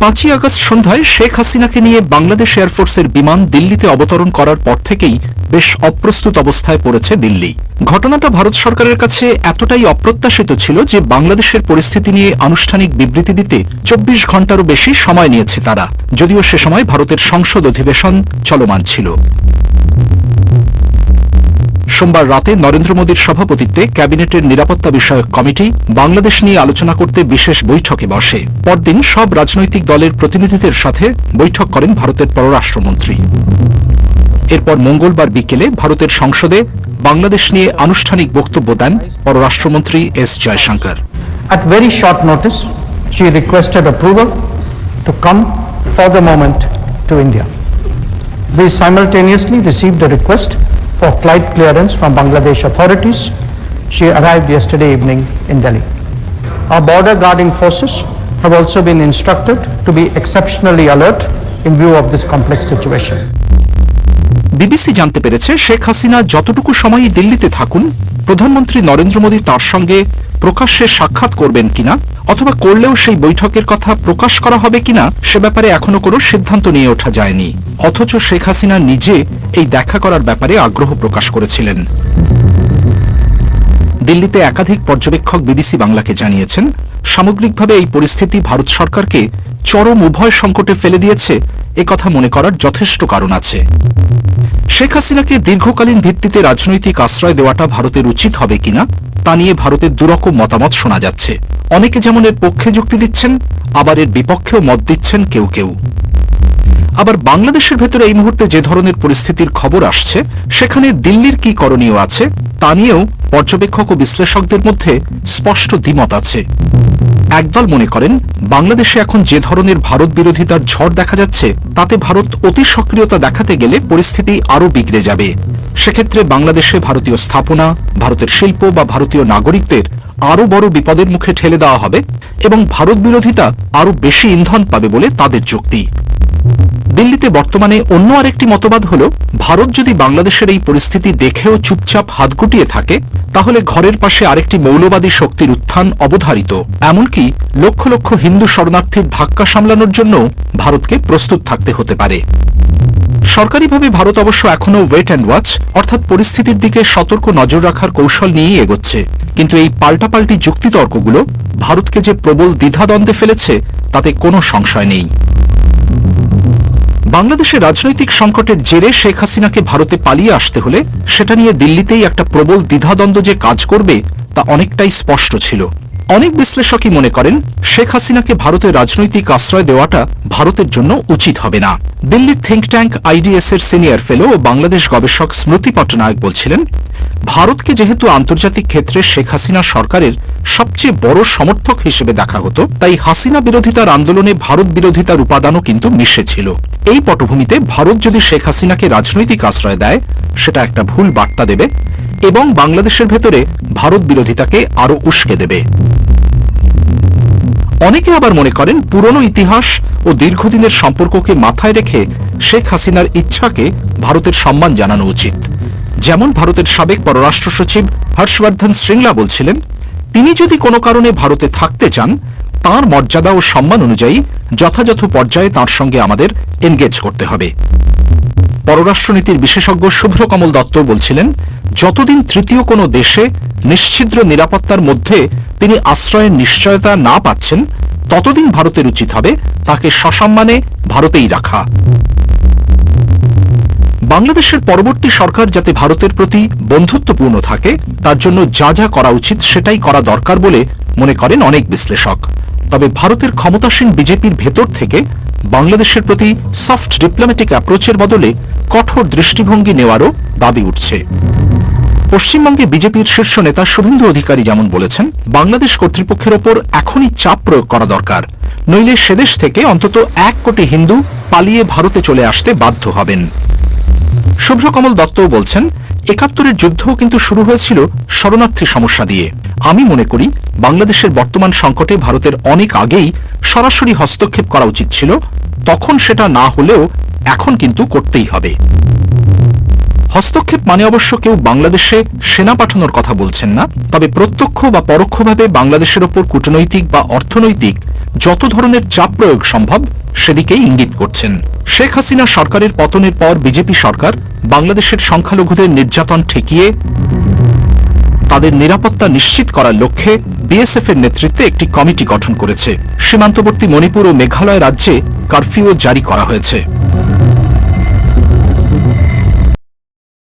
5ই August সন্ধ্যায় শেখ হাসিনাকে নিয়ে বাংলাদেশ এয়ারফোর্সের বিমান দিল্লিতে অবতরণ করার পর থেকেই বেশ অপ্রস্তুত অবস্থায় পড়েছে দিল্লি। ঘটনাটা ভারত সরকারের কাছে এতটাই অপ্রত্যাশিত ছিল যে বাংলাদেশের পরিস্থিতি নিয়ে আনুষ্ঠানিক বিবৃতি দিতে 24 ঘণ্টারও বেশি সময় নিয়েছে তারা, যদিও সে সময় ভারতের সংসদ অধিবেশন চলমান ছিল। সোমবার রাতে নরেন্দ্র মোদীর সভাপতিত্বে ক্যাবিনেটের নিরাপত্তা বিষয়ক কমিটি বাংলাদেশ নিয়ে আলোচনা করতে বিশেষ বৈঠকে বসে। পরদিন সব রাজনৈতিক দলের প্রতিনিধিদের সাথে বৈঠক করেন ভারতের পররাষ্ট্রমন্ত্রী। এরপর মঙ্গলবার বিকেলে ভারতের সংসদে বাংলাদেশ নিয়ে আনুষ্ঠানিক বক্তব্য দেন পররাষ্ট্রমন্ত্রী S Jaishankar. At very short notice, she requested approval to come for the moment to India. We simultaneously received a request for flight clearance from Bangladesh authorities. She arrived yesterday evening in Delhi. Our border guarding forces have also been instructed to be exceptionally alert in view of this complex situation. BBC জানতে পেরেছে শেখ হাসিনা যতটুকু সময়ই দিল্লিতে থাকুন, প্রধানমন্ত্রী নরেন্দ্র মোদী তার সঙ্গে প্রকাশ্যে সাক্ষাৎ করবেন কিনা অথবা করলেও সেই বৈঠকের কথা প্রকাশ করা হবে কিনা সে ব্যাপারে এখনো কোনো সিদ্ধান্ত নিয়ে ওঠা যায়নি। অথচ শেখ হাসিনা নিজে এই দেখা করার ব্যাপারে আগ্রহ প্রকাশ করেছিলেন। দিল্লিতে একাধিক পর্যবেক্ষক বিবিসি বাংলাকে জানিয়েছেন, সামগ্রিকভাবে এই পরিস্থিতি ভারত সরকারকে চরম উভয় সংকটে ফেলে দিয়েছে একথা মনে করার যথেষ্ট কারণ আছে। শেখ হাসিনাকে দীর্ঘকালীন ভিত্তিতে রাজনৈতিক আশ্রয় দেওয়াটা ভারতের উচিত হবে কিনা তা নিয়ে ভারতের দুরকম মতামত শোনা যাচ্ছে। অনেকে যেমন এর পক্ষে যুক্তি দিচ্ছেন, আবার এর বিপক্ষেও মত দিচ্ছেন কেউ কেউ। আবার বাংলাদেশের ভেতরে এই মুহূর্তে যে ধরনের পরিস্থিতির খবর আসছে, সেখানে দিল্লির কি করণীয় আছে তা নিয়েও পর্যবেক্ষক ও বিশ্লেষকদের মধ্যে স্পষ্ট দ্বিমত আছে। একদল মনে করেন, বাংলাদেশে এখন যে ধরনের ভারত বিরোধিতার ঝড় দেখা যাচ্ছে তাতে ভারত অতি সক্রিয়তা দেখাতে গেলে পরিস্থিতি আরও বিগড়ে যাবে। সেক্ষেত্রে বাংলাদেশে ভারতীয় স্থাপনা, ভারতের শিল্প বা ভারতীয় নাগরিকদের আরও বড় বিপদের মুখে ঠেলে দেওয়া হবে এবং ভারত বিরোধিতা আরও বেশি ইন্ধন পাবে বলে তাদের যুক্তি। দিল্লিতে বর্তমানে অন্য আরেকটি মতবাদ হল, ভারত যদি বাংলাদেশের এই পরিস্থিতি দেখেও চুপচাপ হাত গুটিয়ে থাকে তাহলে ঘরের পাশে আরেকটি মৌলবাদী শক্তির উত্থান অবধারিত। এমনকি লক্ষ লক্ষ হিন্দু শরণার্থীর ধাক্কা সামলানোর জন্য ভারতকে প্রস্তুত থাকতে হতে পারে। সরকারিভাবে ভারত অবশ্য এখনও ওয়েট অ্যান্ড ওয়াচ অর্থাৎ পরিস্থিতির দিকে সতর্ক নজর রাখার কৌশল নিয়েই এগোচ্ছে। কিন্তু এই পাল্টাপাল্টি যুক্তিতর্কগুলো ভারতকে যে প্রবল দ্বিধাদ্বন্দ্বে ফেলেছে তাতে কোনো সংশয় নেই। বাংলাদেশের রাজনৈতিক সংকটের জেরে শেখ হাসিনাকে ভারতে পালিয়ে আসতে হলে সেটা নিয়ে দিল্লিতেই একটা প্রবল দ্বিধাদ্বন্দ্ব যে কাজ করবে তা অনেকটাই স্পষ্ট ছিল। অনেক বিশ্লেষকই মনে করেন, শেখ হাসিনাকে ভারতে রাজনৈতিক আশ্রয় দেওয়াটা ভারতের জন্য উচিত হবে না। দিল্লির থিঙ্ক ট্যাঙ্ক আইডিএস এর সিনিয়র ফেলো ও বাংলাদেশ গবেষক স্মৃতি পট্টনায়ক বলছিলেন, ভারতকে যেহেতু আন্তর্জাতিক ক্ষেত্রে শেখ হাসিনা সরকারের সবচেয়ে বড় সমর্থক হিসেবে দেখা হতো, তাই হাসিনা বিরোধিতার আন্দোলনে ভারত বিরোধিতার উপাদানও কিন্তু মিশেছিল। এই পটভূমিতে ভারত যদি শেখ হাসিনাকে রাজনৈতিক আশ্রয় দেয় সেটা একটা ভুল বার্তা দেবে এবং বাংলাদেশের ভেতরে ভারত বিরোধিতাকে আরও উস্কে দেবে। অনেকে আবার মনে করেন, পুরনো ইতিহাস ও দীর্ঘদিনের সম্পর্ককে মাথায় রেখে শেখ হাসিনার ইচ্ছাকে ভারতের সম্মান জানানো উচিত। যেমন ভারতের সাবেক পররাষ্ট্র সচিব হর্ষবর্ধন শ্রিংলা বলছিলেন, তিনি যদি কোনো কারণে ভারতে থাকতে চান তাঁর মর্যাদা ও সম্মান অনুযায়ী যথাযথ পর্যায়ে তাঁর সঙ্গে আমাদের এনগেজ করতে হবে। পররাষ্ট্রনীতির বিশেষজ্ঞ শুভ্রকমল দত্ত বলছিলেন, যতদিন তৃতীয় কোনো দেশে নিশ্ছিদ্র নিরাপত্তার মধ্যে তিনি আশ্রয়ের নিশ্চয়তা না পাচ্ছেন ততদিন ভারতের উচিত হবে তাকে সসম্মানে ভারতেই রাখা। বাংলাদেশের পরবর্তী সরকার যাতে ভারতের প্রতি বন্ধুত্বপূর্ণ থাকে তার জন্য যা যা করা উচিত সেটাই করা দরকার বলে মনে করেন অনেক বিশ্লেষক। তবে ভারতের ক্ষমতাসীন বিজেপির ভেতর থেকে বাংলাদেশের প্রতি সফট ডিপ্লোম্যাটিক অ্যাপ্রোচের বদলে কঠোর দৃষ্টিভঙ্গি নেওয়ারও দাবি উঠছে। পশ্চিমবঙ্গে বিজেপির শীর্ষ নেতা শুভেন্দু অধিকারী যেমন বলেছেন, বাংলাদেশ কর্তৃপক্ষের ওপর এখনই চাপ প্রয়োগ করা দরকার, নইলে সেদেশ থেকে অন্তত 1 কোটি হিন্দু পালিয়ে ভারতে চলে আসতে বাধ্য হবেন। শুভ্রকমল দত্তও বলছেন, ৭১-এর যুদ্ধও কিন্তু শুরু হয়েছিল শরণার্থী সমস্যা দিয়ে। আমি মনে করি বাংলাদেশের বর্তমান সংকটে ভারতের অনেক আগেই সরাসরি হস্তক্ষেপ করা উচিত ছিল, তখন সেটা না হলেও এখন কিন্তু করতেই হবে। হস্তক্ষেপ মানে অবশ্য কেউ বাংলাদেশে সেনা পাঠানোর কথা বলছেন না, তবে প্রত্যক্ষ বা পরোক্ষভাবে বাংলাদেশের ওপর কূটনৈতিক বা অর্থনৈতিক যত ধরনের চাপ প্রয়োগ সম্ভব সেদিকেই ইঙ্গিত করছেন। শেখ হাসিনা সরকারের পতনের পর বিজেপি সরকার বাংলাদেশের সংখ্যালঘুদের নির্যাতন ঠেকিয়ে তাদের নিরাপত্তা নিশ্চিত করার লক্ষ্যে বিএসএফ এর নেতৃত্বে একটি কমিটি গঠন করেছে। সীমান্তবর্তী মণিপুর ও মেঘালয় রাজ্যে কারফিউ জারি করা হয়েছে।